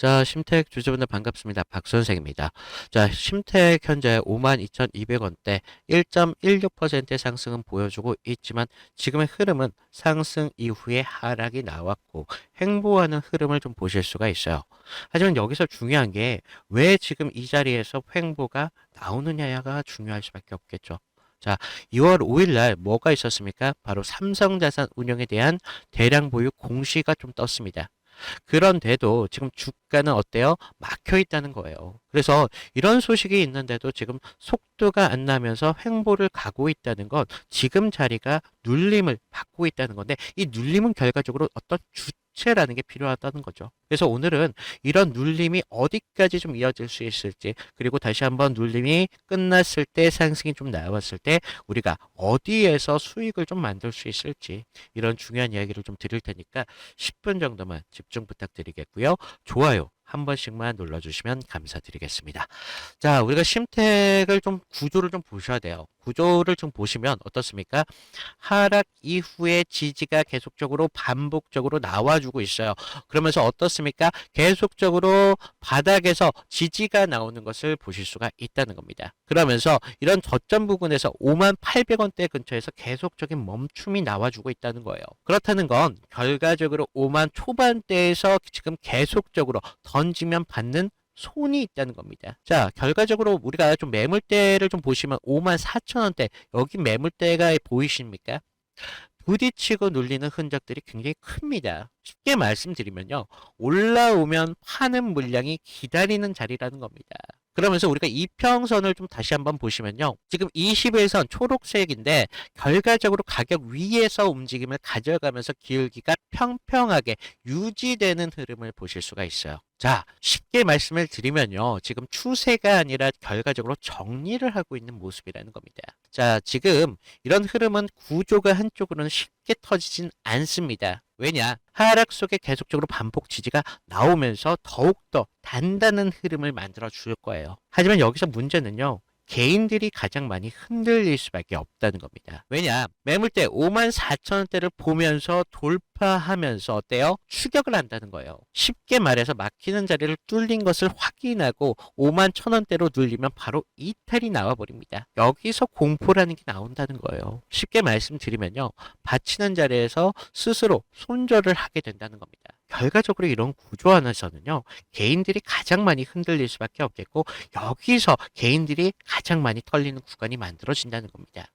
자, 심택 주주분들 반갑습니다. 박 선생입니다. 자, 심택 현재 52,200원대 1.16%의 상승은 보여주고 있지만 지금의 흐름은 상승 이후에 하락이 나왔고 횡보하는 흐름을 좀 보실 수가 있어요. 하지만 여기서 중요한 게 왜 지금 이 자리에서 횡보가 나오느냐가 중요할 수밖에 없겠죠. 자, 2월 5일 날 뭐가 있었습니까? 바로 삼성자산 운용에 대한 대량 보유 공시가 좀 떴습니다. 그런데도 지금 주가는 어때요? 막혀 있다는 거예요. 그래서 이런 소식이 있는데도 지금 속도가 안 나면서 횡보를 가고 있다는 건 지금 자리가 눌림을 받고 있다는 건데 이 눌림은 결과적으로 어떤 주체라는 게 필요하다는 거죠. 그래서 오늘은 이런 눌림이 어디까지 좀 이어질 수 있을지 그리고 다시 한번 눌림이 끝났을 때 상승이 좀 나왔을 때 우리가 어디에서 수익을 좀 만들 수 있을지 이런 중요한 이야기를 좀 드릴 테니까 10분 정도만 집중 부탁드리겠고요. 좋아요 한 번씩만 눌러주시면 감사드리겠습니다. 자, 우리가 심택을 좀 구조를 좀 보셔야 돼요. 구조를 좀 보시면 어떻습니까? 하락 이후에 지지가 계속적으로 반복적으로 나와주고 있어요. 그러면서 어떻습니까? 계속적으로 바닥에서 지지가 나오는 것을 보실 수가 있다는 겁니다. 그러면서 이런 저점 부근에서 58,000원대 근처에서 계속적인 멈춤이 나와주고 있다는 거예요. 그렇다는 건 결과적으로 5만 초반대에서 지금 계속적으로 던지면 받는 손이 있다는 겁니다. 자, 결과적으로 우리가 좀 매물대를 좀 보시면 54,000원대 여기 매물대가 보이십니까? 부딪히고 눌리는 흔적들이 굉장히 큽니다. 쉽게 말씀드리면요. 올라오면 파는 물량이 기다리는 자리라는 겁니다. 그러면서 우리가 이평선을 좀 다시 한번 보시면요. 지금 21선 초록색인데 결과적으로 가격 위에서 움직임을 가져가면서 기울기가 평평하게 유지되는 흐름을 보실 수가 있어요. 자, 쉽게 말씀을 드리면요. 지금 추세가 아니라 결과적으로 정리를 하고 있는 모습이라는 겁니다. 자, 지금 이런 흐름은 구조가 한쪽으로는 쉽게 터지진 않습니다. 왜냐? 하락 속에 계속적으로 반복 지지가 나오면서 더욱더 단단한 흐름을 만들어 줄 거예요. 하지만 여기서 문제는요. 개인들이 가장 많이 흔들릴 수밖에 없다는 겁니다. 왜냐? 매물대 54,000원대를 보면서 돌파하면서 어때요? 추격을 한다는 거예요. 쉽게 말해서 막히는 자리를 뚫린 것을 확인하고 51,000원대로 눌리면 바로 이탈이 나와버립니다. 여기서 공포라는 게 나온다는 거예요. 쉽게 말씀드리면요. 받치는 자리에서 스스로 손절을 하게 된다는 겁니다. 결과적으로 이런 구조 안에서는요. 개인들이 가장 많이 흔들릴 수밖에 없겠고 여기서 개인들이 가장 많이 털리는 구간이 만들어진다는 겁니다.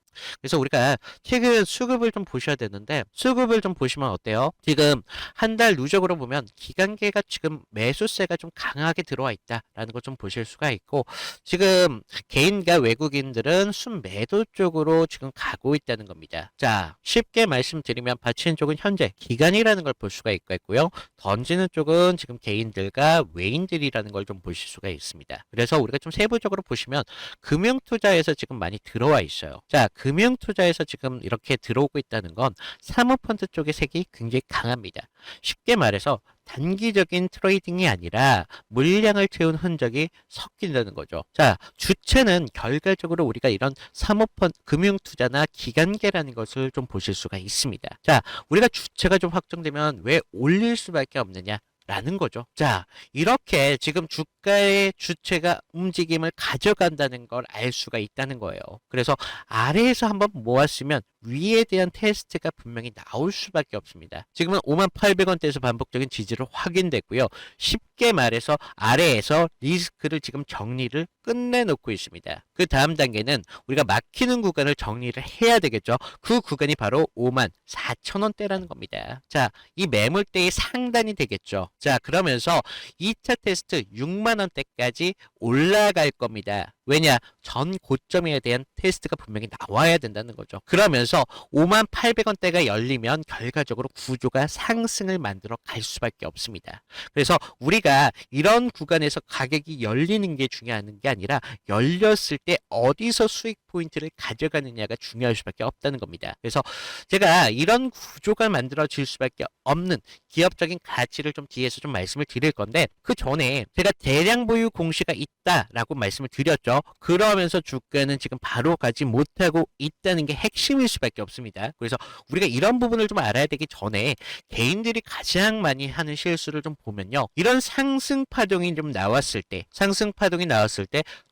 그래서 우리가 최근 수급을 좀 보셔야 되는데 수급을 좀 보시면 어때요? 지금 한 달 누적으로 보면 기간계가 지금 매수세가 좀 강하게 들어와 있다라는 걸 좀 보실 수가 있고 지금 개인과 외국인들은 순매도 쪽으로 지금 가고 있다는 겁니다. 자, 쉽게 말씀드리면 받치는 쪽은 현재 기간이라는 걸 볼 수가 있겠고요. 던지는 쪽은 지금 개인들과 외인들이라는 걸 좀 보실 수가 있습니다. 그래서 우리가 좀 세부적으로 보시면 금융투자에서 지금 많이 들어와 있어요. 자, 금융투자에서 지금 이렇게 들어오고 있다는 건 사모펀드 쪽의 색이 굉장히 강합니다. 쉽게 말해서 단기적인 트레이딩이 아니라 물량을 채운 흔적이 섞인다는 거죠. 자, 주체는 결과적으로 우리가 이런 사모펀드, 금융투자나 기관계라는 것을 좀 보실 수가 있습니다. 자, 우리가 주체가 좀 확정되면 왜 올릴 수밖에 없느냐? 라는 거죠. 자, 이렇게 지금 주가의 주체가 움직임을 가져간다는 걸 알 수가 있다는 거예요. 그래서 아래에서 한번 모았으면 위에 대한 테스트가 분명히 나올 수밖에 없습니다. 지금은 58,000원대에서 반복적인 지지를 확인됐고요. 쉽게 말해서 아래에서 리스크를 지금 정리를 끝내놓고 있습니다. 그 다음 단계는 우리가 막히는 구간을 정리를 해야 되겠죠. 그 구간이 바로 54,000원대라는 겁니다. 자, 이 매물대의 상단이 되겠죠. 자, 그러면서 2차 테스트 6만원대까지 올라갈 겁니다. 왜냐? 전 고점에 대한 테스트가 분명히 나와야 된다는 거죠. 그러면서 58,000원대가 열리면 결과적으로 구조가 상승을 만들어 갈 수밖에 없습니다. 그래서 우리가 이런 구간에서 가격이 열리는 게 중요한 게 아니라 열렸을 때 어디서 수익 포인트를 가져가느냐가 중요할 수밖에 없다는 겁니다. 그래서 제가 이런 구조가 만들어질 수밖에 없는 기업적인 가치를 좀 뒤에서 좀 말씀을 드릴 건데 그 전에 제가 대량 보유 공시가 있다라고 말씀을 드렸죠. 그러면서 주가는 지금 바로 가지 못하고 있다는 게 핵심일 수밖에 없습니다. 그래서 우리가 이런 부분을 좀 알아야 되기 전에 개인들이 가장 많이 하는 실수를 좀 보면요. 이런 상승 파동이 나왔을 때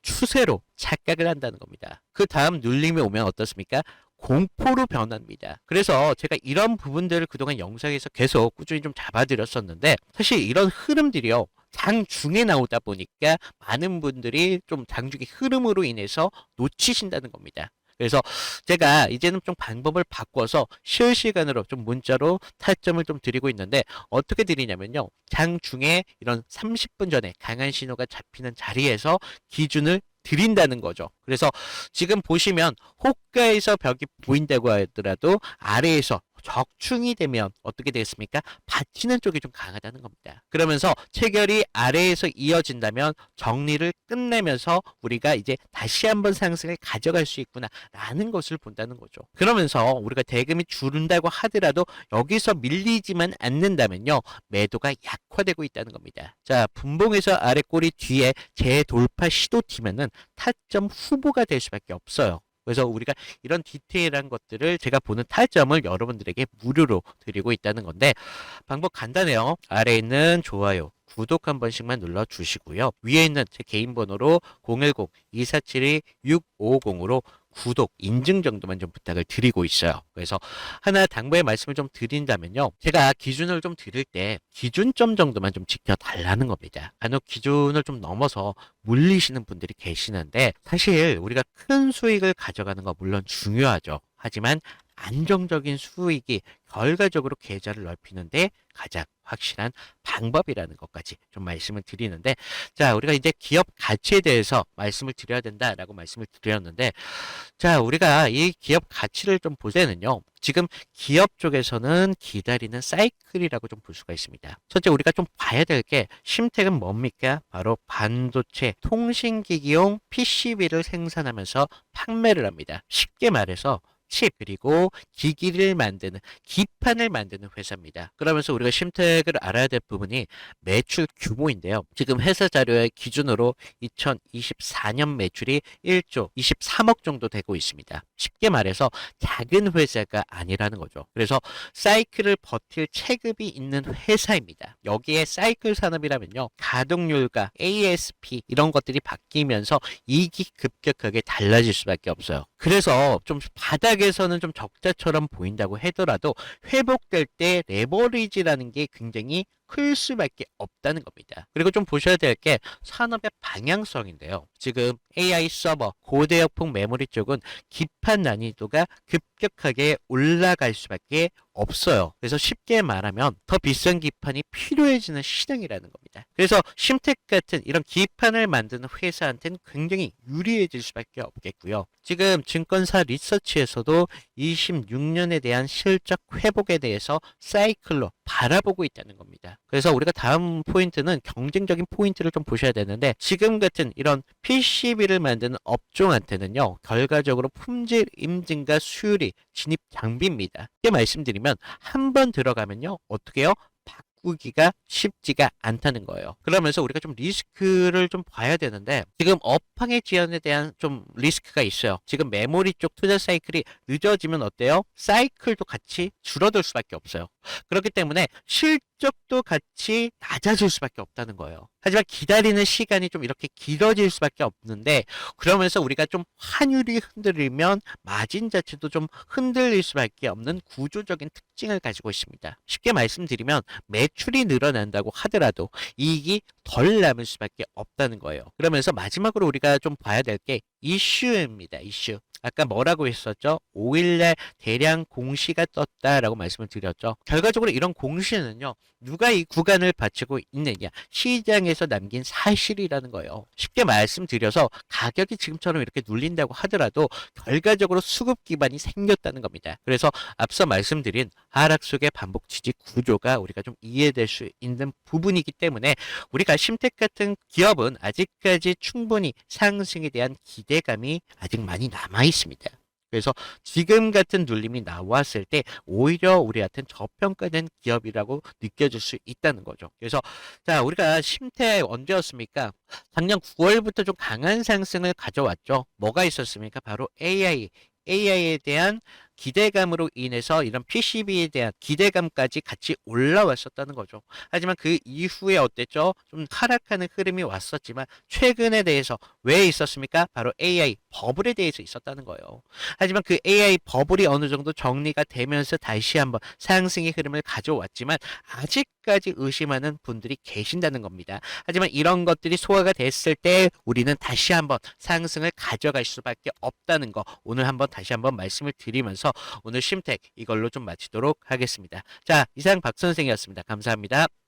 추세로 착각을 한다는 겁니다. 그 다음 눌림이 오면 어떻습니까? 공포로 변합니다. 그래서 제가 이런 부분들을 그동안 영상에서 계속 꾸준히 좀 잡아드렸었는데 사실 이런 흐름들이요. 장중에 나오다 보니까 많은 분들이 좀 장중의 흐름으로 인해서 놓치신다는 겁니다. 그래서 제가 이제는 좀 방법을 바꿔서 실시간으로 좀 문자로 타점을 좀 드리고 있는데 어떻게 드리냐면요. 장중에 이런 30분 전에 강한 신호가 잡히는 자리에서 기준을 드린다는 거죠. 그래서 지금 보시면 호가에서 벽이 보인다고 하더라도 아래에서 적충이 되면 어떻게 되겠습니까? 받치는 쪽이 좀 강하다는 겁니다. 그러면서 체결이 아래에서 이어진다면 정리를 끝내면서 우리가 이제 다시 한번 상승을 가져갈 수 있구나라는 것을 본다는 거죠. 그러면서 우리가 대금이 줄은다고 하더라도 여기서 밀리지만 않는다면요. 매도가 약화되고 있다는 겁니다. 자, 분봉에서 아래 꼬리 뒤에 재돌파 시도 튀면은 타점 후보가 될 수밖에 없어요. 그래서 우리가 이런 디테일한 것들을 제가 보는 타점을 여러분들에게 무료로 드리고 있다는 건데 방법 간단해요. 아래에 있는 좋아요, 구독 한 번씩만 눌러주시고요. 위에 있는 제 개인 번호로 010-2472-6550으로 구독, 인증 정도만 좀 부탁을 드리고 있어요. 그래서 하나 당부의 말씀을 좀 드린다면요. 제가 기준을 좀 드릴 때 기준점 정도만 좀 지켜달라는 겁니다. 간혹 기준을 좀 넘어서 물리시는 분들이 계시는데 사실 우리가 큰 수익을 가져가는 거 물론 중요하죠. 하지만 안정적인 수익이 결과적으로 계좌를 넓히는데 가장 확실한 방법이라는 것까지 좀 말씀을 드리는데 자, 우리가 이제 기업 가치에 대해서 말씀을 드려야 된다라고 말씀을 드렸는데 자, 우리가 이 기업 가치를 좀 볼 때는요. 지금 기업 쪽에서는 기다리는 사이클이라고 좀 볼 수가 있습니다. 첫째 우리가 좀 봐야 될 게 심택은 뭡니까? 바로 반도체, 통신기기용 PCB를 생산하면서 판매를 합니다. 쉽게 말해서 칩 그리고 기기를 만드는 기판을 만드는 회사입니다. 그러면서 우리가 심택을 알아야 될 부분이 매출 규모인데요. 지금 회사 자료의 기준으로 2024년 매출이 1조 23억 정도 되고 있습니다. 쉽게 말해서 작은 회사가 아니라는 거죠. 그래서 사이클을 버틸 체급이 있는 회사입니다. 여기에 사이클 산업이라면요. 가동률과 ASP 이런 것들이 바뀌면서 이익이 급격하게 달라질 수밖에 없어요. 그래서 좀 바닥에서는 좀 적자처럼 보인다고 하더라도 회복될 때 레버리지라는 게 굉장히 클 수밖에 없다는 겁니다. 그리고 좀 보셔야 될 게 산업의 방향성인데요. 지금 AI 서버, 고대역폭 메모리 쪽은 기판 난이도가 급격하게 올라갈 수밖에 없어요. 그래서 쉽게 말하면 더 비싼 기판이 필요해지는 시장이라는 겁니다. 그래서 심텍 같은 이런 기판을 만드는 회사한테는 굉장히 유리해질 수밖에 없겠고요. 지금 증권사 리서치에서도 26년에 대한 실적 회복에 대해서 사이클로 바라보고 있다는 겁니다. 그래서 우리가 다음 포인트는 경쟁적인 포인트를 좀 보셔야 되는데 지금 같은 이런 PCB를 만드는 업종한테는요. 결과적으로 품질 인증과 수율이 진입 장비입니다. 이렇게 말씀드리면 한 번 들어가면요. 어떻게 해요? 바꾸기가 쉽지가 않다는 거예요. 그러면서 우리가 좀 리스크를 좀 봐야 되는데 지금 업황의 지연에 대한 좀 리스크가 있어요. 지금 메모리 쪽 투자 사이클이 늦어지면 어때요? 사이클도 같이 줄어들 수밖에 없어요. 그렇기 때문에 실적도 같이 낮아질 수밖에 없다는 거예요. 하지만 기다리는 시간이 좀 이렇게 길어질 수밖에 없는데 그러면서 우리가 좀 환율이 흔들리면 마진 자체도 좀 흔들릴 수밖에 없는 구조적인 특징을 가지고 있습니다. 쉽게 말씀드리면 매출이 늘어난다고 하더라도 이익이 덜 남을 수밖에 없다는 거예요. 그러면서 마지막으로 우리가 좀 봐야 될 게 이슈입니다. 이슈. 아까 뭐라고 했었죠? 5일날 대량 공시가 떴다라고 말씀을 드렸죠. 결과적으로 이런 공시는요. 누가 이 구간을 바치고 있느냐. 시장에서 남긴 사실이라는 거예요. 쉽게 말씀드려서 가격이 지금처럼 이렇게 눌린다고 하더라도 결과적으로 수급 기반이 생겼다는 겁니다. 그래서 앞서 말씀드린 하락 속의 반복 지지 구조가 우리가 좀 이해될 수 있는 부분이기 때문에 우리가 심택 같은 기업은 아직까지 충분히 상승에 대한 기대감이 아직 많이 남아 있습니다. 그래서 지금 같은 눌림이 나왔을 때 오히려 우리한테는 저평가된 기업이라고 느껴질 수 있다는 거죠. 그래서 자, 우리가 심태 언제였습니까? 작년 9월부터 좀 강한 상승을 가져왔죠. 뭐가 있었습니까? 바로 AI. AI에 대한 기대감으로 인해서 이런 PCB에 대한 기대감까지 같이 올라왔었다는 거죠. 하지만 그 이후에 어땠죠? 좀 하락하는 흐름이 왔었지만 최근에 대해서 왜 있었습니까? 바로 AI 버블에 대해서 있었다는 거예요. 하지만 그 AI 버블이 어느 정도 정리가 되면서 다시 한번 상승의 흐름을 가져왔지만 아직까지 의심하는 분들이 계신다는 겁니다. 하지만 이런 것들이 소화가 됐을 때 우리는 다시 한번 상승을 가져갈 수밖에 없다는 거 오늘 한번 다시 한번 말씀을 드리면서 오늘 심택 이걸로 좀 마치도록 하겠습니다. 자, 이상 박 선생이었습니다. 감사합니다.